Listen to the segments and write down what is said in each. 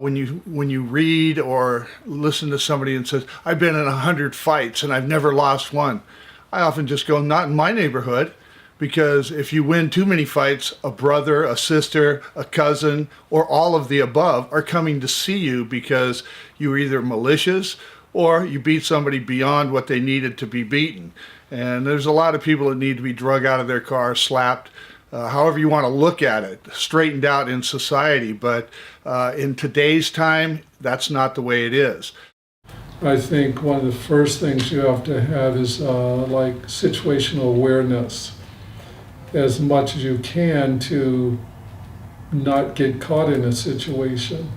When you read or listen to somebody and says, I've been in 100 fights and I've never lost one, I often just go, not in my neighborhood, because if you win too many fights, a brother, a sister, a cousin, or all of the above are coming to see you because you were either malicious or you beat somebody beyond what they needed to be beaten. And there's a lot of people that need to be drug out of their car, slapped, however you want to look at it, straightened out in society. But in today's time, that's not the way it is. I think one of the first things you have to have is like situational awareness as much as you can to not get caught in a situation.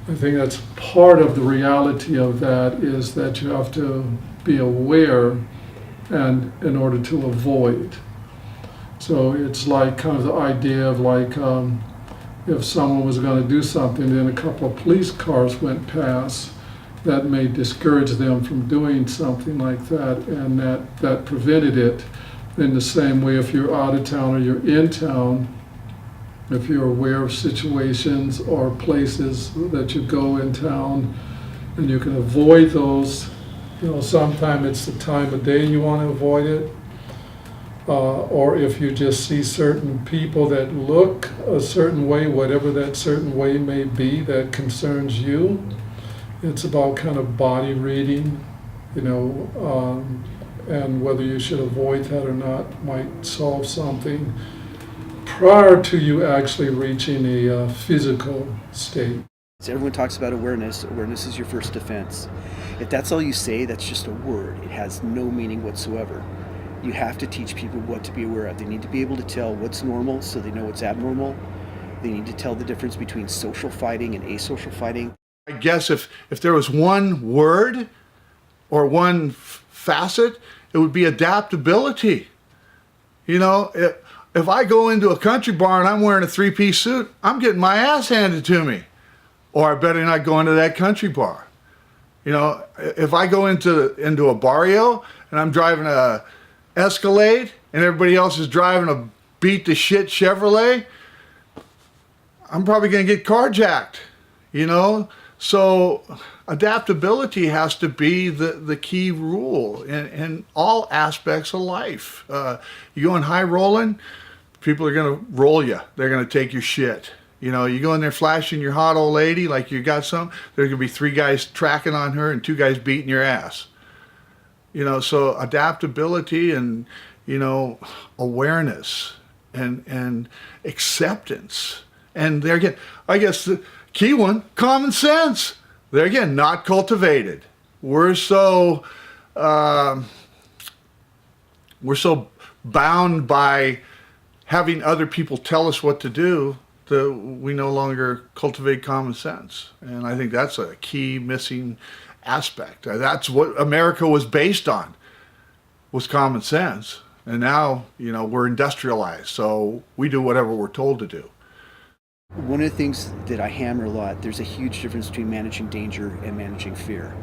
I think that's part of the reality of that, is that you have to be aware and in order to avoid. So it's like kind of the idea of like if someone was going to do something, then a couple of police cars went past, that may discourage them from doing something like that, and that prevented it. In the same way, if you're out of town or you're in town, if you're aware of situations or places that you go in town, and you can avoid those, sometimes it's the time of day you want to avoid it. Or if you just see certain people that look a certain way, whatever that certain way may be that concerns you, it's about kind of body reading, and whether you should avoid that or not might solve something prior to you actually reaching a physical state. So everyone talks about awareness. Awareness is your first defense. If that's all you say, that's just a word. It has no meaning whatsoever. You have to teach people what to be aware of. They need to be able to tell what's normal so they know what's abnormal. They need to tell the difference between social fighting and asocial fighting. I guess if there was one word or one facet, it would be adaptability. If I go into a country bar and I'm wearing a three-piece suit, I'm getting my ass handed to me. Or I better not go into that country bar. If I go into a barrio and I'm driving a Escalade and everybody else is driving a beat the shit Chevrolet, I'm probably going to get carjacked, So adaptability has to be the key rule in all aspects of life. You go in high rolling, people are going to roll you. They're going to take your shit. You go in there flashing your hot old lady like you got some, there's going to be 3 guys tracking on her and 2 guys beating your ass. So adaptability and, awareness and acceptance. And there again, I guess the key one, common sense. There again, not cultivated. We're so bound by having other people tell us what to do that we no longer cultivate common sense. And I think that's a key missing aspect. That's what America was based on, was common sense. And now, we're industrialized, so we do whatever we're told to do. One of the things that I hammer a lot, there's a huge difference between managing danger and managing fear.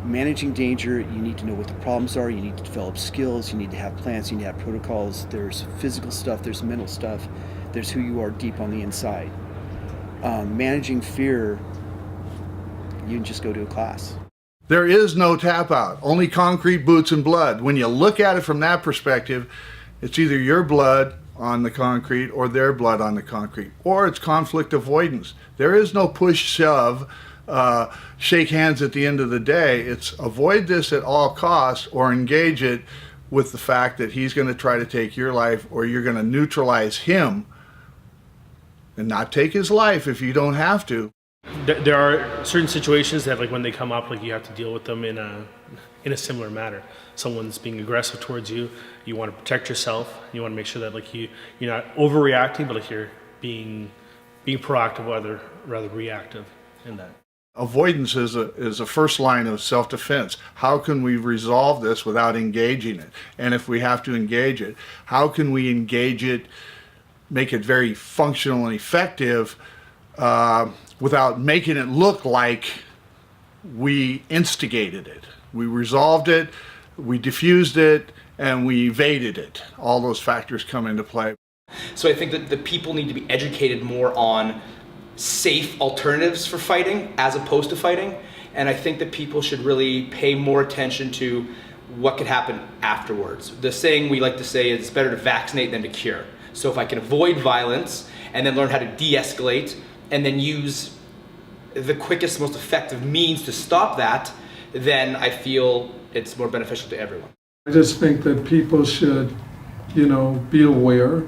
Managing danger, you need to know what the problems are, you need to develop skills, you need to have plans, you need to have protocols. There's physical stuff, there's mental stuff, there's who you are deep on the inside. Managing fear, you can just go to a class. There is no tap out, only concrete boots and blood. When you look at it from that perspective, it's either your blood on the concrete or their blood on the concrete, or it's conflict avoidance. There is no push, shove, shake hands at the end of the day. It's avoid this at all costs, or engage it with the fact that he's going to try to take your life, or you're going to neutralize him and not take his life if you don't have to. There are certain situations that, like when they come up, like you have to deal with them in a similar manner. Someone's being aggressive towards you. You want to protect yourself. You want to make sure that like you're not overreacting, but like you're being proactive rather reactive in that. Avoidance is a first line of self-defense. How can we resolve this without engaging it? And if we have to engage it, how can we engage it, make it very functional and effective, without making it look like we instigated it? We resolved it, we diffused it, and we evaded it. All those factors come into play. So I think that the people need to be educated more on safe alternatives for fighting as opposed to fighting. And I think that people should really pay more attention to what could happen afterwards. The saying we like to say is it's better to vaccinate than to cure. So if I can avoid violence and then learn how to de-escalate and then use the quickest, most effective means to stop that, then I feel it's more beneficial to everyone. I just think that people should, be aware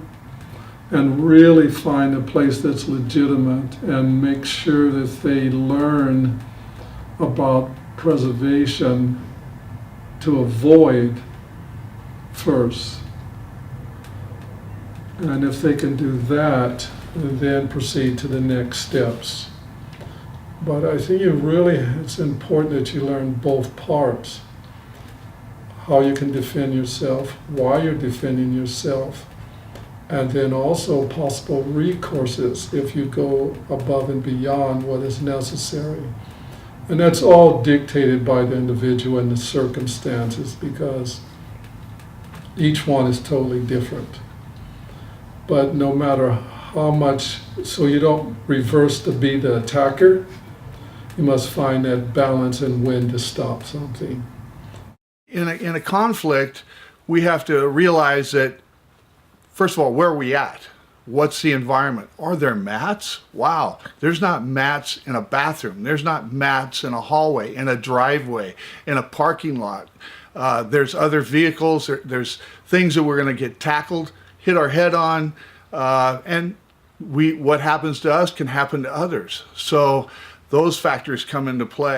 and really find a place that's legitimate and make sure that they learn about preservation to avoid first. And if they can do that, then proceed to the next steps. But I think it's important that you learn both parts. How you can defend yourself, why you're defending yourself, and then also possible recourses if you go above and beyond what is necessary. And that's all dictated by the individual and the circumstances, because each one is totally different. But no matter how much, so you don't reverse to be the attacker, you must find that balance and when to stop something. In a conflict, we have to realize that, first of all, where are we at? What's the environment? Are there mats? Wow, there's not mats in a bathroom. There's not mats in a hallway, in a driveway, in a parking lot. There's other vehicles. There's things that we're going to get tackled, hit our head on, and what happens to us can happen to others. So those factors come into play.